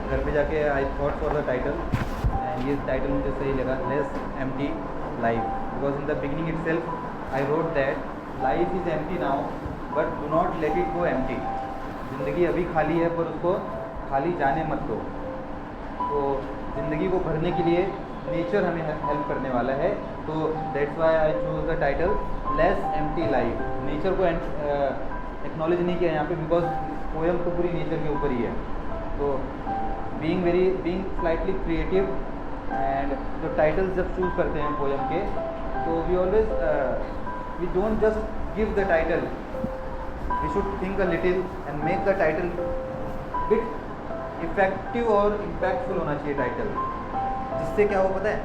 घर पे जाके I thought for the title, and ये टाइटल मुझे सही लगा, less empty life, because in the beginning it self I wrote that life is empty now but do not let it go empty. ज़िंदगी अभी खाली है पर उसको खाली जाने मत दो। तो ज़िंदगी को भरने के लिए नेचर हमें हेल्प करने वाला है। तो that's why I choose the title less empty life. Nature को एक्नॉलेज नहीं किया यहाँ पे, बिकॉज पोएम तो पूरी नेचर के ऊपर ही है। तो बीइंग स्लाइटली क्रिएटिव, एंड जो टाइटल्स जब चूज़ करते हैं पोएम के, तो we always we don't just give the title, we should think a little and make the title bit effective और इम्पैक्टफुल होना चाहिए टाइटल, जिससे क्या हो पता है,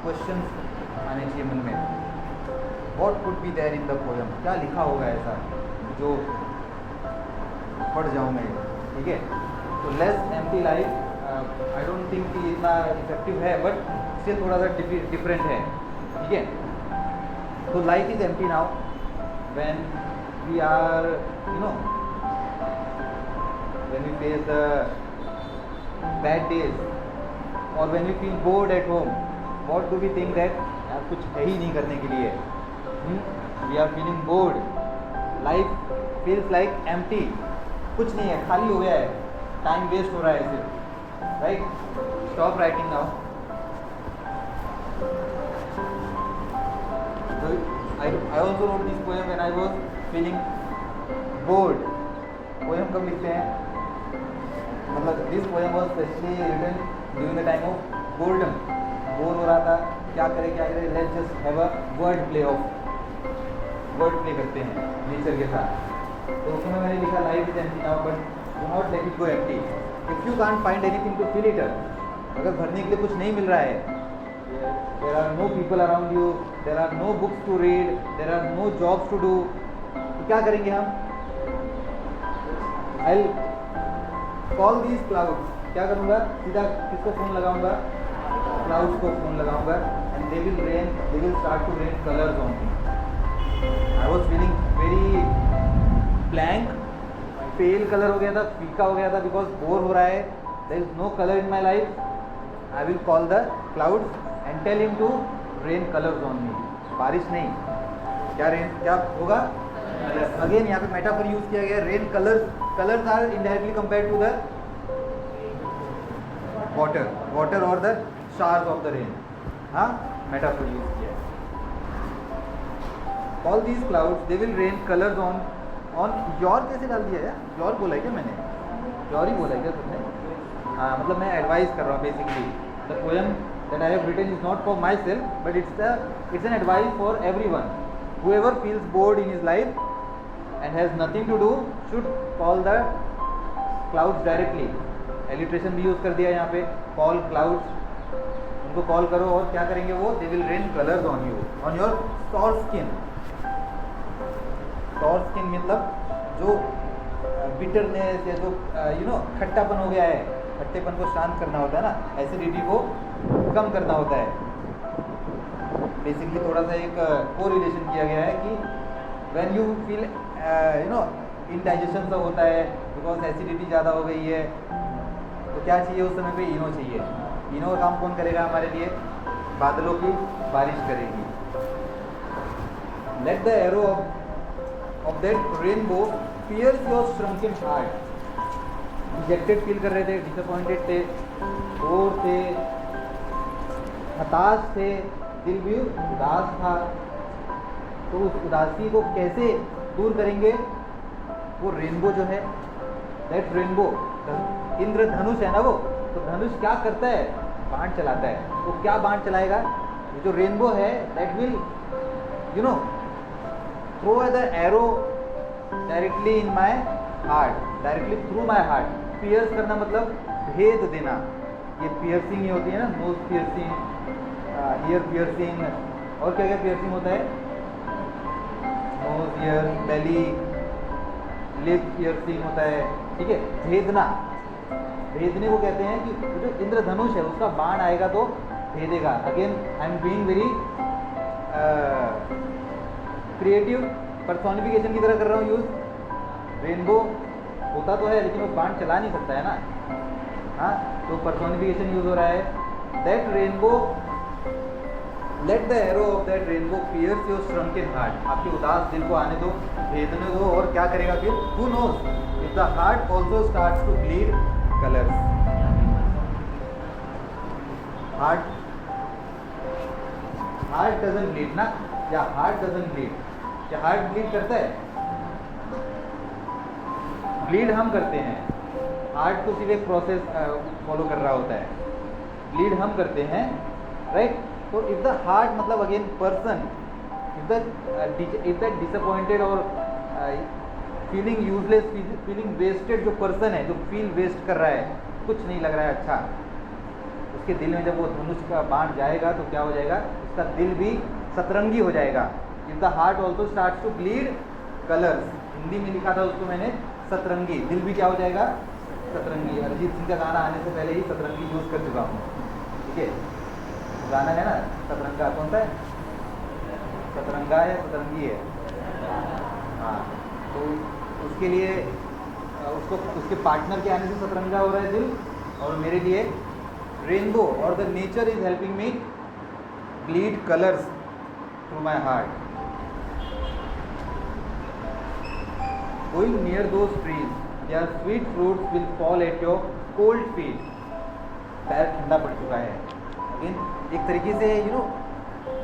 क्वेश्चन आने चाहिए मन में, what could be there in the poem, क्या लिखा होगा ऐसा जो पढ़ जाऊँ मैं, ठीक है। तो less empty life I don't think कि इतना इफेक्टिव है, बट स्टिल थोड़ा सा डिफरेंट है, ठीक है। तो life is empty now when we are when we face the bad days or when we feel bored at home, what do we think that यार कुछ है ही नहीं करने के लिए, we are feeling bored, life feels like empty, कुछ नहीं है, खाली हो गया है, टाइम वेस्ट हो रहा है सिर्फ, right. Stop writing now. So I also wrote this poem when I was feeling bored। Poem कब लिखते हैं, मतलब this poem was specially written during the time of boredom. Bore हो रहा था, क्या करें, let's just have a word play करते हैं नेचर के साथ। तो उसमें मैंने लिखा life is empty now but do not let it go empty. If you can't find anything to fill it up, अगर भरने के लिए कुछ नहीं मिल रहा है, there are no people around you, there are no books to read, there are no jobs to do, तो क्या करेंगे हम, I'll call these clouds। क्या करूँगा, सीधा किसको फ़ोन लगाऊंगा, क्लाउड्स को फ़ोन लगाऊंगा, and they will start to rain colors on me। I was feeling very blank, pale colour हो गया था, फीका हो गया था, बिकॉज बोर हो रहा है, there is no color in my life। I will call the clouds and tell him to rain colors on me। बारिश नहीं, क्या होगा, अगेन यहाँ पे मेटाफर यूज किया गया, rain colours are indirectly compared to the water और the showers of the rain. हाँ, मेटाफर यूज किया है। All these clouds they will rain colours on your, कैसे डाल दिया यार, योर बोला है क्या मैंने, योर ही बोला है क्या तुमने, हाँ, मतलब मैं एडवाइस कर रहा हूँ basically. The poem that I have written is not for myself but it's an advice for everyone. Whoever feels bored in his life and has nothing to do should call the clouds directly। Alliteration भी use कर दिया यहाँ पे, call clouds, उनको call करो और क्या करेंगे वो, they will rain colors on you, on your sore skin। sore skin मतलब जो bitterness या जो खट्टापन हो गया है, खट्टेपन को शांत करना होता है ना, एसिडिटी को कम करना होता है। बेसिकली थोड़ा सा एक कोरिलेशन किया गया है कि व्हेन यू फील इनडाइजेशन सा होता है, बिकॉज एसिडिटी ज़्यादा हो गई है, तो क्या चाहिए उस समय पे, इनो चाहिए। इनो का काम कौन करेगा हमारे लिए, बादलों की बारिश करेगी। Let the arrow of that rainbow pierce your shrunken heart. Rejected feel कर रहे थे, डिसअपॉइंटेड थे, बोर थे, हताश थे, दिल भी उदास था, तो उस उदासी को कैसे दूर करेंगे, वो रेनबो जो है, दैट रेनबो, इंद्रधनुष है ना वो, तो धनुष क्या करता है, बाण चलाता है। तो क्या बाण चलाएगा, ये जो रेनबो है, that will throw the arrow directly in my heart, directly through my heart. Pierce करना मतलब भेद देना, ये पियर्सिंग ही होती है ना, नोज पियर्सिंग, ईयर पियर्सिंग, और क्या क्या पियर्सिंग होता है, नोज, ईयर, बेली, लिप पियर्सिंग होता है, ठीक है। भेदने को कहते हैं कि जो इंद्रधनुष है उसका बाण आएगा तो भेदेगा। Again I am being very creative, personification की तरह कर रहा हूँ यूज। रेनबो होता तो है लेकिन वो बाण चला नहीं सकता है ना, हाँ, तो पर्सोनिफिकेशन यूज हो रहा है। That rainbow, let the arrow of that rainbow pierce your shrunken heart. आपके उदास दिल को आने दो, भेदने दो, और क्या करेगा फिर? Who knows if the heart also starts to bleed colours. Heart doesn't bleed ना, या हार्ट डजंट ब्लीड? क्या हार्ट ब्लीड करता है? ब्लीड हम करते हैं, हार्ट तो सिर्फ एक प्रोसेस फॉलो कर रहा होता है, ब्लीड हम करते हैं, राइट? तो इफ द हार्ट मतलब again person, if that disappointed और फीलिंग यूजलेस, फीलिंग वेस्टेड जो पर्सन है, जो फील वेस्ट कर रहा है, कुछ नहीं लग रहा है अच्छा, उसके दिल में जब वो धनुष का बाण जाएगा तो क्या हो जाएगा? उसका दिल भी सतरंगी हो जाएगा। If the heart also starts to bleed colours, Hindi में लिखा था उसको मैंने सतरंगी, दिल भी क्या हो जाएगा? सतरंगी। अरिजीत सिंह का गाना आने से पहले ही सतरंगी यूज कर चुका हूँ, ठीक है? गाना है ना सतरंगा, कौन सा है? सतरंगा है, सतरंगी है, हाँ। तो उसके लिए उसको उसके पार्टनर के आने से सतरंगा हो रहा है दिल, और मेरे लिए रेनबो और the nature is helping me bleed colours through my heart. Going near those trees, their sweet fruits will fall at your cold feet. पैर ठंडा पड़ चुका है। अगेन एक तरीके से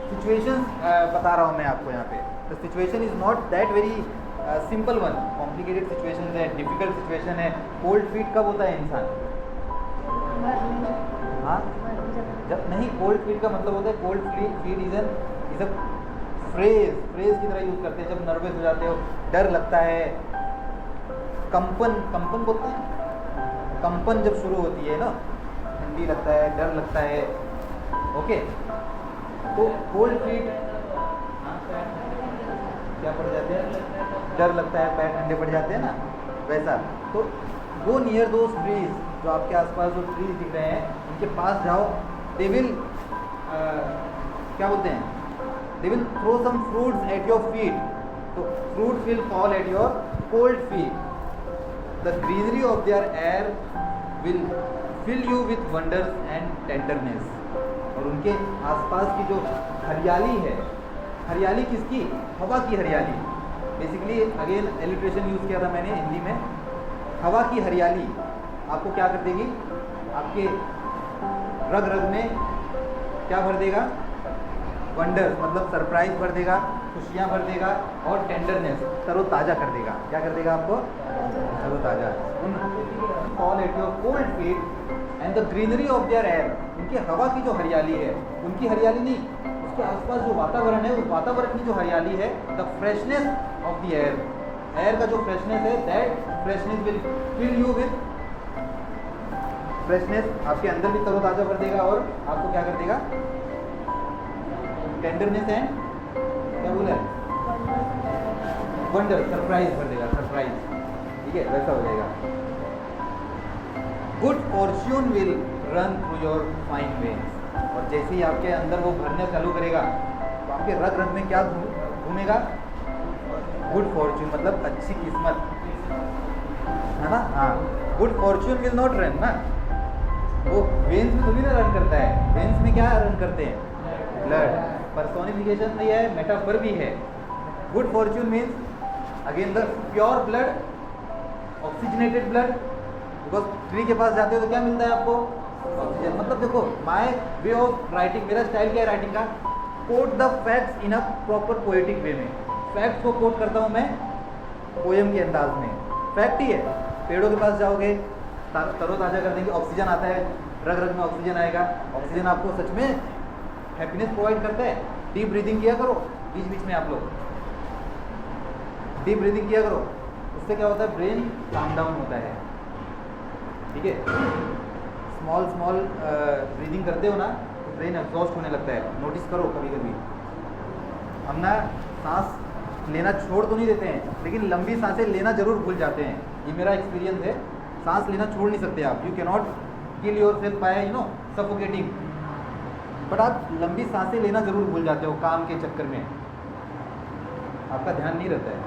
सिचुएशंस बता रहा हूँ मैं आपको यहाँ पे। The situation is not that very simple one, complicated situation है, डिफिकल्ट सिचुएशन है। कोल्ड फीट कब होता है इंसान? हाँ, जब नहीं, कोल्ड फीट का मतलब होता है, cold feet is a phrase की तरह यूज करते हैं जब नर्वस हो जाते हो, डर लगता है, कंपन बोलते हैं, कंपन जब शुरू होती है ना, ठंडी लगता है, डर लगता है, ओके? तो कोल्ड फीट क्या पड़ जाते हैं? डर लगता है, पैर ठंडे पड़ जाते हैं ना, वैसा। तो गो नियर दोज ट्रीज, जो आपके आसपास जो ट्रीज दिख रहे हैं उनके पास जाओ। दे विल क्या बोलते हैं? They will throw some fruits at your feet, तो fruits will fall at your cold feet. The greenery of their air will fill you with wonders and tenderness. और उनके आसपास की जो हरियाली है, हरियाली किसकी? हवा की हरियाली। बेसिकली अगेन एलिट्रेशन यूज़ किया था मैंने हिंदी में। हवा की हरियाली आपको क्या कर देगी? आपके रग रग में क्या भर देगा? वंडर्स मतलब सरप्राइज भर देगा, खुशियाँ भर देगा, और टेंडरनेस तरोताज़ा कर देगा। क्या कर देगा आपको? तरोताज़ा। Fall at your cold feet and the greenery of their air, उनकी हवा की जो हरियाली है, उनकी हरियाली नहीं, उसके आसपास जो वातावरण है, उस वातावरण की जो हरियाली है, the freshness of the air, air का जो फ्रेशनेस है, that freshness will fill you with freshness, आपके अंदर भी तरोताज़ा भर देगा, और आपको क्या कर देगा? टेंडरनेस एंड क्या बोला है? वंडर, सरप्राइज भर देगा, सरप्राइज, ठीक है? वैसा हो जाएगा। Good Fortune will run through your fine veins, और जैसे ही आपके अंदर वो भरना चालू करेगा तो आपके रग रग में क्या घूमेगा? गुड फॉर्च्यून मतलब अच्छी किस्मत, है ना? हाँ, good Fortune will not run ना, वो वेन्स में थोड़ी ना रन करता है। वेन्स में क्या रन करते हैं? ब्लड। पर्सोनिफिकेशन नहीं है, मेटाफर भी है। Good Fortune means again the pure blood, oxygenated blood, because tree के पास जाते हो तो क्या मिलता है आपको? ऑक्सीजन। मतलब देखो, माय वे ऑफ राइटिंग, मेरा स्टाइल क्या है राइटिंग का? Quote the facts in a proper poetic way में। फैक्ट्स को कोट करता हूँ मैं पोएम के अंदाज में। फैक्ट ही है, पेड़ों के पास जाओगे तरोताज़ा कर देंगे, ऑक्सीजन आता है, रग रग में ऑक्सीजन आएगा। ऑक्सीजन आपको सच में हैप्पीनेस प्रोवाइड करता है। डीप ब्रीदिंग किया करो बीच बीच में, आप लोग डीप ब्रीदिंग किया करो, उससे क्या होता है? ब्रेन काम डाउन होता है, ठीक है? स्मॉल ब्रीदिंग करते हो ना तो ब्रेन एग्जॉस्ट होने लगता है। नोटिस करो कभी कभी हम ना सांस लेना छोड़ तो नहीं देते हैं, लेकिन लंबी सांसें लेना जरूर भूल जाते हैं। ये मेरा एक्सपीरियंस है। सांस लेना छोड़ नहीं सकते आप, you can not kill yourself by suffocating, but आप लंबी सांसें लेना जरूर भूल जाते हो काम के चक्कर में, आपका ध्यान नहीं रहता है।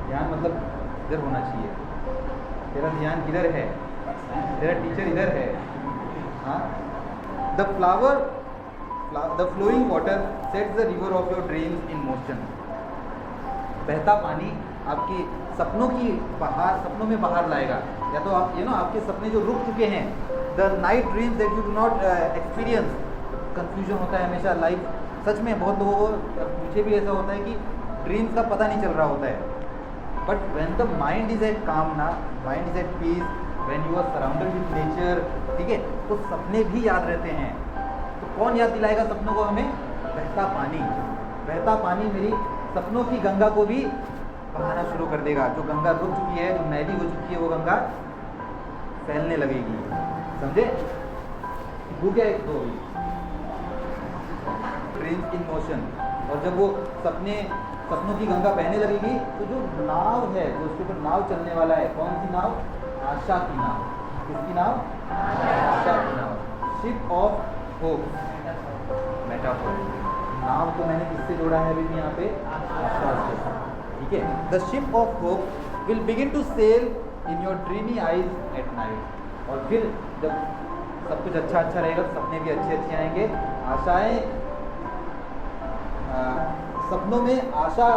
ध्यान मतलब इधर होना चाहिए, तेरा ध्यान किधर है, तेरा टीचर इधर है। हाँ, the flowing water sets the river of your dreams in motion. बहता पानी आपकी सपनों में बाहर लाएगा। या तो आप आपके सपने जो रुक चुके हैं, the night dreams that you do not experience. Confusion होता है हमेशा लाइफ, सच में बहुत लोगों को, मुझे भी ऐसा होता है कि ड्रीम्स का पता नहीं चल रहा होता है। But when the mind is at calm ना, mind is at peace, when you are surrounded with nature, ठीक है, तो सपने भी याद रहते हैं। तो कौन याद दिलाएगा सपनों को हमें? बहता पानी। बहता पानी मेरी सपनों की गंगा को भी बहाना शुरू कर देगा। जो गंगा रुक चुकी है, जो मैली हो चुकी है, वो गंगा फैलने लगेगी। समझे? वो क्या है? दो ड्रीम्स इन मोशन। और जब वो सपनों की गंगा बहने लगेगी, तो जो नाव है, जो उसके ऊपर नाव चलने वाला है, कौन सी नाव? आशा की नाव। किसकी नाव? आशा की नाव। Ship of hope, metaphor. नाव तो मैंने किससे जोड़ा है अभी यहाँ पे? आशा से। ठीक है, the ship of hope will begin to sail in your dreamy eyes at night. और फिर जब सब कुछ अच्छा रहेगा, सपने भी अच्छे आएंगे। आशाएं, सपनों में आशा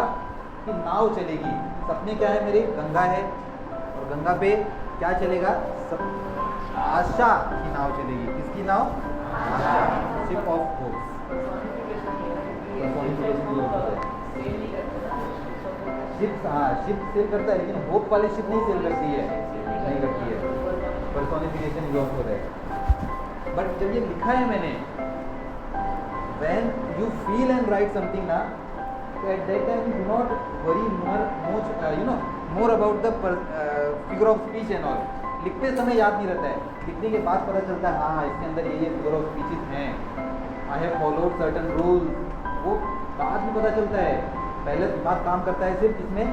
की नाव चलेगी। सपने क्या है मेरे? गंगा है, और गंगा पे क्या चलेगा? आशा की नाव चलेगी। किसकी नाव? आशा। Ship of hope. Ship sail करता है, लेकिन होप वाली शिप नहीं सेल करती है, नहीं करती है। पर्सोनिफिकेशन यूज हो रहा है। बट जब ये लिखा है मैंने, when you feel and write something ना, so at that time you do not worry more about the figure of speech and all. लिखते समय याद नहीं रहता है, लिखने के बाद पता चलता है हाँ इसके अंदर ये figure of speeches हैं, I have followed certain rules, वो बाद में पता चलता है। पहले बात काम करता है सिर्फ इसमें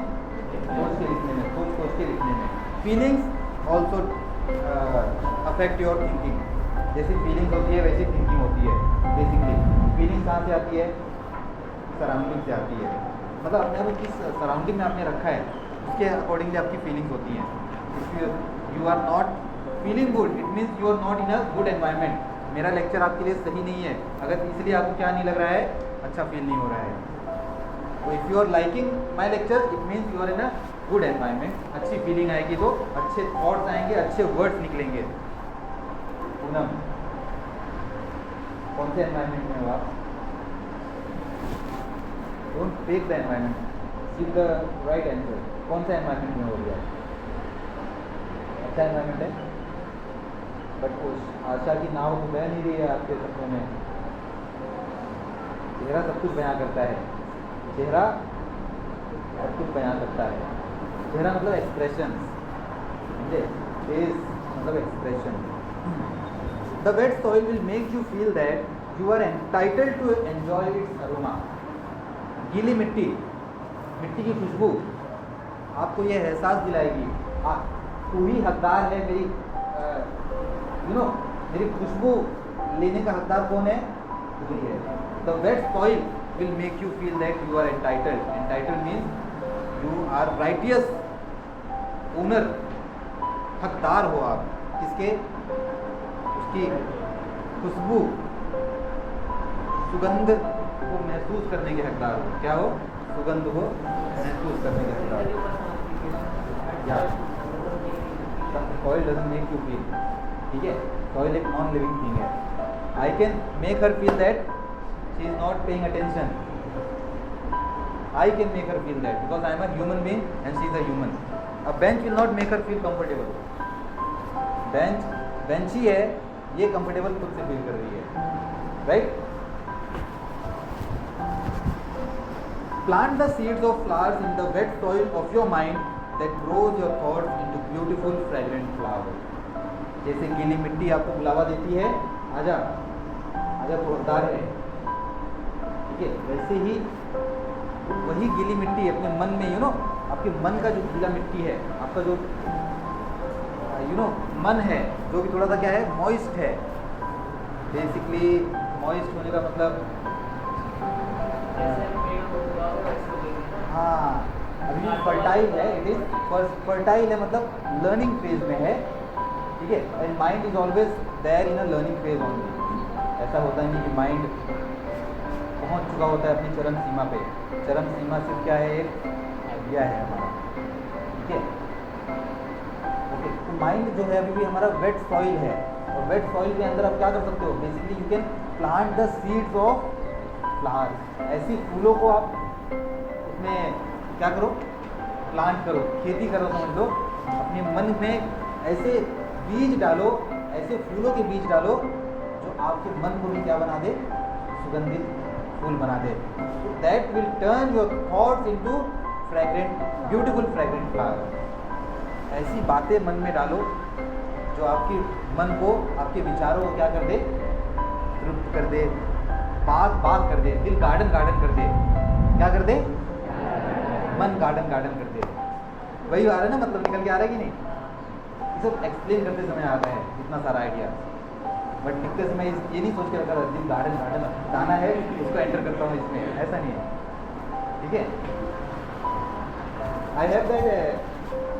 सोच के लिखने में। Feelings also affect your thinking. जैसी फीलिंग्स होती है वैसी थिंकिंग होती है। बेसिकली फीलिंग कहाँ से आती है? सराउंडिंग से आती है। मतलब अपने आप किस सराउंडिंग में आपने रखा है, उसके अकॉर्डिंगली आपकी फीलिंग्स होती हैं। If you are not feeling good, it means you are not in a good environment. मेरा लेक्चर आपके लिए सही नहीं है अगर इसलिए आपको क्या नहीं लग रहा है? अच्छा फील नहीं हो रहा है। तो if you are liking my lecture, it means you are in a good environment. अच्छी फीलिंग आएगी तो अच्छे थॉट्स आएंगे, अच्छे वर्ड्स निकलेंगे। पूनम, कौन से एनवायरनमेंट में हो आप? Don't fake the environment, give the right answer. कौन सा एनवायरनमेंट में हो गया? अच्छा एनवायरनमेंट है, बट उस आशा की नाव तो बह नहीं रही है आपके सपनों में। चेहरा सब कुछ बयां करता है, चेहरा सब कुछ बयां करता है। चेहरा मतलब एक्सप्रेशन, समझे? फेस मतलब expression. The wet soil will make you feel that you are entitled to enjoy its aroma. गीली मिट्टी की खुशबू आपको ये एहसास दिलाएगी, तू ही हकदार है मेरी, मेरी खुशबू लेने का हकदार कौन है? तू ही है। The wet soil will make you feel that you are entitled. Entitled means you are righteous owner, हकदार हो आप। किसके? उसकी खुशबू, सुगंध को महसूस करने के हकदार हो। क्या हो? सुगंध को महसूस करने के हकदार हो। Soil doesn't make you feel, ठीक है? सॉइल एक नॉन लिविंग थिंग है। I can make her feel that she is not paying attention. I can make her feel that because I am a human being and she is a human. A bench will not make her feel comfortable. Bench ही है, ये comfortable खुद से feel कर रही है, right? Plant the seeds of flowers in the wet soil of your mind that grows your thoughts into beautiful fragrant flowers. जैसे गीली मिट्टी आपको बुलावा देती है, आजा आजा तोड़दार है, ठीक है? वैसे ही वही गीली मिट्टी अपने मन में, आपके मन का जो गीला मिट्टी है, आपका जो मन है, जो भी थोड़ा सा क्या है, मॉइस्ट है। बेसिकली मॉइस्ट होने का मतलब, हाँ, अभी फर्टाइल है, इट इज फर्टाइल है मतलब लर्निंग फेज में है, ठीक है। And mind is always there in a learning phase only. ऐसा होता ही नहीं कि माइंड पहुंच चुका होता है अपनी चरम सीमा पे। चरम सीमा सिर्फ क्या है, एक आइडिया है हमारा, ठीक है। ओके, तो माइंड जो है अभी भी हमारा वेट सॉइल है, और वेट सॉइल के अंदर आप क्या कर सकते हो, basically you can plant the seeds of flowers. ऐसी फूलों को आप उसमें क्या करो, प्लांट करो, खेती करो, समझ लो। अपने मन में ऐसे बीज डालो, ऐसे फूलों के बीज डालो जो आपके मन को भी क्या बना दे, सुगंधित फूल बना दे। That will turn your thoughts into fragrant, beautiful fragrant flower. ऐसी बातें मन में डालो जो आपके मन को, आपके विचारों को क्या कर दे, तृप्त कर दे, बाग बाग कर दे, दिल गार्डन गार्डन कर दे। क्या कर दे, मन गार्डन गार्डन कर दे। वही आ रहा है ना, मतलब निकल के आ रहा है कि नहीं? ये सब एक्सप्लेन करते समय आ रहा है इतना सारा आइडिया, बट लिखते समय ये नहीं सोच के रखा था दिल गार्डन गार्डन गाना है उसको एंटर करता हूँ इसमें, ऐसा नहीं है, ठीक है। I have that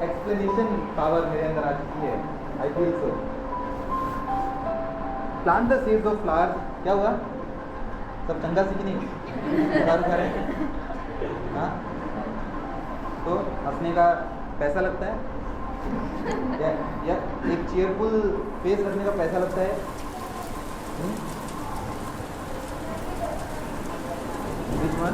explanation power मेरे अंदर आ चुकी है, I feel so. Plant the seeds of flowers. क्या हुआ, सब चंगा सी कि नहीं? खा रहे हैं? हाँ, तो हंसने का पैसा लगता है या एक चेयरफुल फेस रखने का पैसा लगता है? Which one?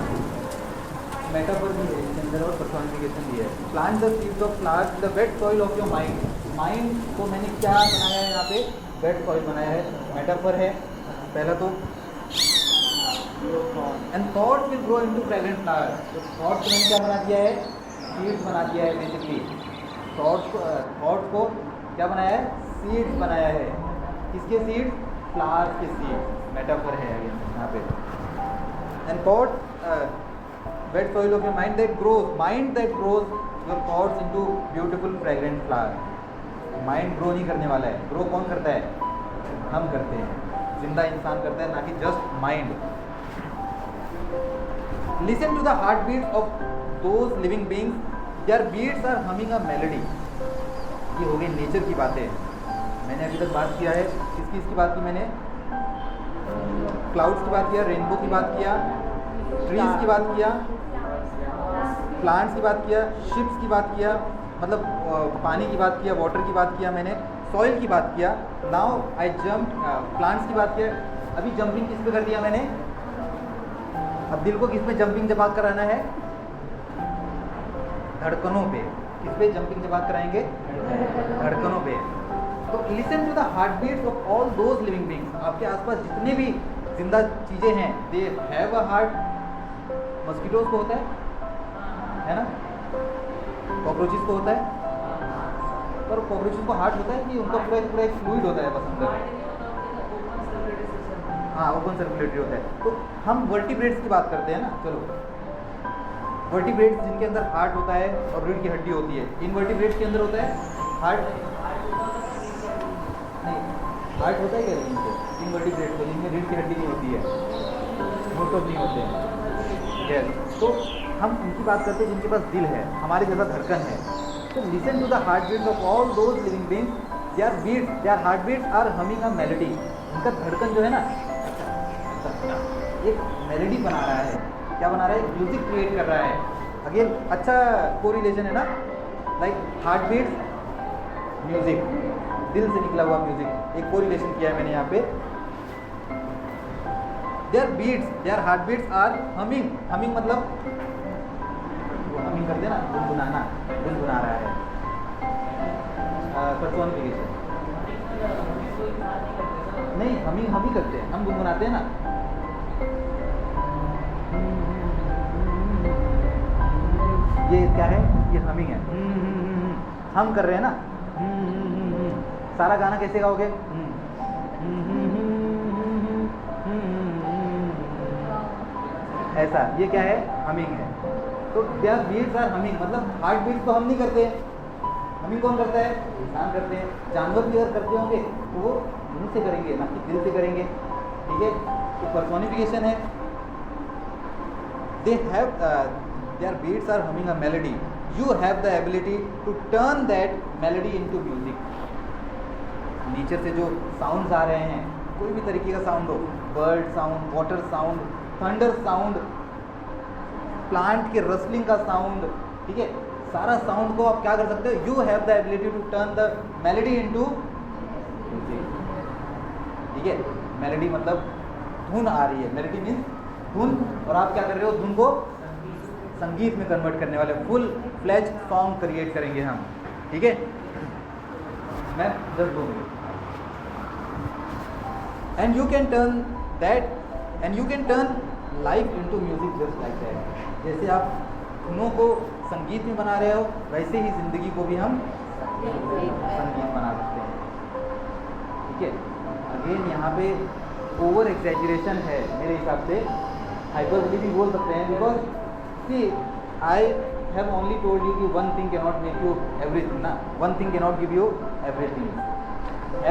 मेटाफर भी है इसके अंदर और पर्सोनिफिकेशन भी है। Plant the seeds of flowers in the wait soil of your mind. Mind को मैंने क्या बनाया है यहाँ पे, वेट सॉइल बनाया है, मेटाफर है पहला तो। And thoughts will grow into fragrant flower. तो थॉट्स मैंने क्या बना दिया है, सीड्स बना दिया है बेसिकली। थॉट्स को क्या बनाया है, सीड्स बनाया है। किसके सीड्स? फ्लावर्स के सीड्स। मेटाफर है यहाँ पे। And thoughts wait soil of your mind that grows, mind that grows your thoughts into beautiful fragrant flower. Mind grow नहीं करने वाला है, ग्रो कौन करता है? हम करते हैं, जिंदा इंसान करता है, ना कि just mind. Listen to the heart beats of those living beings, their beats are humming a melody. ये हो गई नेचर की बातें। मैंने अभी तक बात किया है, किसकी बात की मैंने? क्लाउड्स की बात किया, रेनबो की बात किया, ट्रीज की बात किया, प्लांट्स की बात किया, शिप्स की बात किया, मतलब पानी की बात किया, वाटर की बात किया मैंने, सॉइल की बात किया। नाउ आई जंप, प्लांट्स की बात किया। अभी जंपिंग किस पे कर दिया मैंने? अब दिल को किस पे जंपिंग जबाक कराना है? धड़कनों पे। किस पे जंपिंग जबाक कराएंगे? धड़कनों पे। तो listen to the heart beats of all those living beings. आपके आसपास जितने भी जिंदा चीज़ें हैं, they have a heart. Mosquitoes को होता है ना? कॉकरोचेस को होता है, पर कॉकरोचेस को हार्ट होता है कि उनका पूरा एक फ्लूइड होता है बस अंदर? हाँ, ओपन सर्कुलेटरी होता है। तो हम वर्टिब्रेट्स की बात करते हैं ना, चलो वर्टिब्रेट्स जिनके अंदर हार्ट होता है और रीढ़ की हड्डी होती है। इनवर्टिब्रेट्स के अंदर होता है हार्ट नहीं, हार्ट होता है क्या इनके? इनवर्टिब्रेट्स को, जिनमें रीढ़ की हड्डी नहीं होती है, मोस्ट ऑफ नहीं होते हैं। यस, तो हम उनकी बात करते हैं जिनके पास दिल है, हमारे जैसा धड़कन है। तो listen to the heart beats of all those living beings, their beats, their heart beats are humming a melody. उनका धड़कन जो है ना, एक मेलोडी बना रहा है। क्या बना रहा है? म्यूजिक क्रिएट कर रहा है। अगेन अच्छा कोरिलेशन है ना, लाइक हार्ट बीट्स म्यूजिक, दिल से निकला हुआ म्यूजिक, एक कोरिलेशन किया है मैंने यहाँ पे। Their beats, their heart beats are humming. Humming मतलब वो हमिंग करते हैं ना, गुनगुनाना, गुनगुना रहा है। पर्सोनिफिकेशन नहीं, हमिंग हम ही करते हैं, हम गुनगुनाते हैं ना। ये क्या है? ये हमिंग है। हम कर रहे हैं ना। सारा गाना कैसे गाओगे? ऐसा, ये क्या है? हमिंग है। तो देयर बीट्स आर हमिंग, मतलब हार्ट बीट तो हम नहीं करते। हमिंग कौन करता है? इंसान करते हैं। जानवर भी अगर करते होंगे तो वो मुंह से करेंगे, ना कि दिल से करेंगे, ठीक है। तो पर्सोनिफिकेशन है। They have their beats are humming a melody, you have the ability to turn that melody into music. Nature से जो साउंड्स आ रहे हैं, कोई भी तरीके का साउंड हो, bird sound, water sound, thunder sound, plant के रसलिंग का साउंड, ठीक है, सारा साउंड को आप क्या कर सकते हो, you have the ability to turn the melody into music. ठीक है, मेलेडी मतलब धुन आ रही है, मेलेडी मीन्स धुन, और आप क्या कर रहे हो, धुन को संगीत में कन्वर्ट करने वाले फुल फ्लैज सॉन्ग क्रिएट करेंगे हम. ठीक है, मैं जस्ट बोलूँगी. And you can turn that, and you can turn life into music just like that. जैसे आप धुनों को संगीत में बना रहे हो, वैसे ही जिंदगी को भी हम संगीत बना सकते हैं. ठीक है, अगेन यहाँ पे ओवर एग्जैजरेशन है मेरे हिसाब से, हाइपरबोली भी बोल सकते हैं, because see I have only told you कि one thing can not make you everything ना, one thing can not give you everything.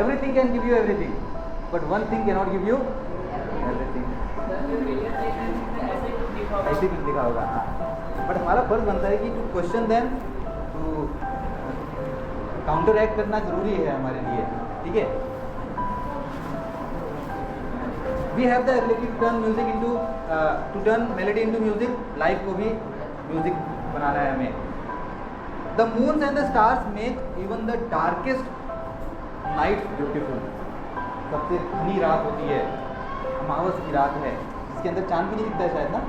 Everything can give you everything, but one thing can not give you everything. ऐसे कुछ लिखा होगा, हाँ. But हमारा फर्ज बनता है कि to question them, to counter act करना जरूरी है हमारे लिए. ठीक है, we have the ability to turn music into, to turn melody into music. Life को भी म्यूजिक बनाना है हमें. The moons and the stars make even the darkest night beautiful. सबसे घनी रात होती है, अमावस की रात है, जिसके अंदर चांद भी नहीं दिखता है शायद ना.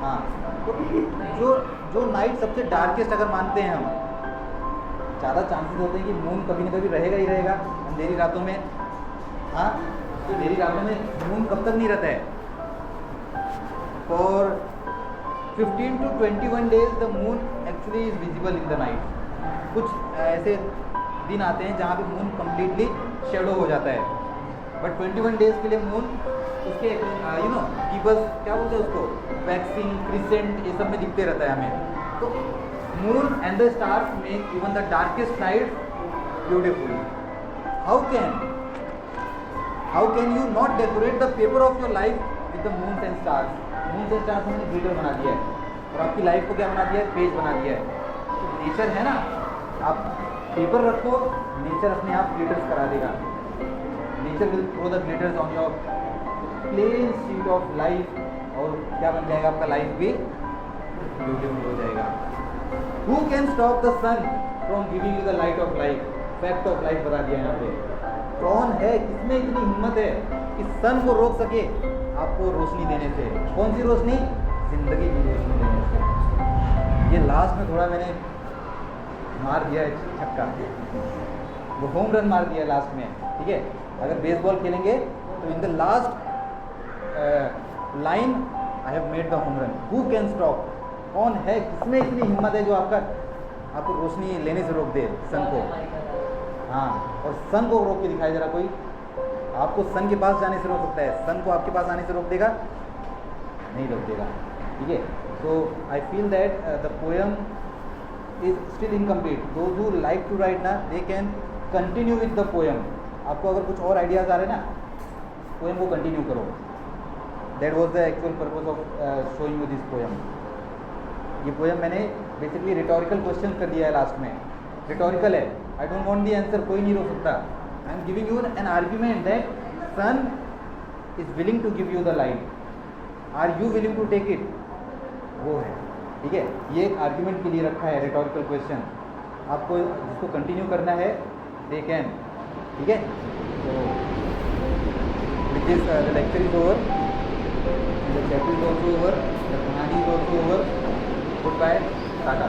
हाँ, तो जो नाइट सबसे डार्केस्ट अगर मानते हैं हम, ज़्यादा चांसेस होते हैं कि मून कभी न कभी रहेगा ही रहेगा अंधेरी रातों में. हाँ, तो अंधेरी रातों में मून कब तक नहीं रहता है. For 15 to 21 days the moon actually is visible in the night. कुछ ऐसे दिन आते हैं जहाँ पे मून कम्प्लीटली शेडो हो जाता है, बट 21 डेज के लिए मून उसके यू नो कीपर्स क्या बोलते हैं उसको, वैक्सिंग, क्रिसेंट, ये सब में दिखते रहता है हमें. तो moon and the stars make even the darkest night beautiful. How can you not decorate the paper of your life with the moon and stars. Moon and stars हमने ग्लिटर बना दिया है, और आपकी लाइफ को क्या बना दिया है, पेज बना दिया है. तो नेचर है ना, आप पेपर रखो, नेचर अपने आप ग्लिटर्स करा देगा. Nature will throw the glitters on your plain sheet of life, और क्या बन जाएगा, आपका लाइफ भी ब्यूटीफुल हो जाएगा. Who can stop the sun from giving you the light of life. Fact of life बता दिया यहाँ पे. कौन है, किसमें इतनी हिम्मत है कि सन को रोक सके आपको रोशनी देने से. कौन सी रोशनी, जिंदगी की रोशनी देने से. ये लास्ट में थोड़ा मैंने मार दिया है छक्का, वो होम रन मार दिया लास्ट में. ठीक है, अगर बेसबॉल खेलेंगे तो in the last line I have made the home run. Who can stop, कौन है, किसमें इतनी हिम्मत है जो आपको रोशनी लेने से रोक दे, सन को. हाँ, और सन को रोक के दिखाए जरा कोई. आपको सन के पास जाने से रोक सकता है, सन को आपके पास आने से रोक देगा, नहीं रोक देगा. ठीक है, so I feel that the poem is still incomplete. Those who like to write ना, they can continue with the poem. आपको अगर कुछ और आइडियाज़ आ रहे ना, पोएम को कंटिन्यू करो. That was the actual purpose of showing you this poem. ये पोएम मैंने बेसिकली रिटोरिकल क्वेश्चन कर दिया है लास्ट में. रिटोरिकल है, I don't want the answer, कोई नहीं रोक सकता. I am giving you an argument that sun is willing to give you the light. Are you willing to take it, वो है. ठीक है, ये एक आर्ग्यूमेंट के लिए रखा है रिटोरिकल क्वेश्चन. आपको जिसको कंटिन्यू करना है, दे कैन. ठीक है, तो with this the lecture is over, the chapter is also over, the कहानी is also over. Goodbye, Tata.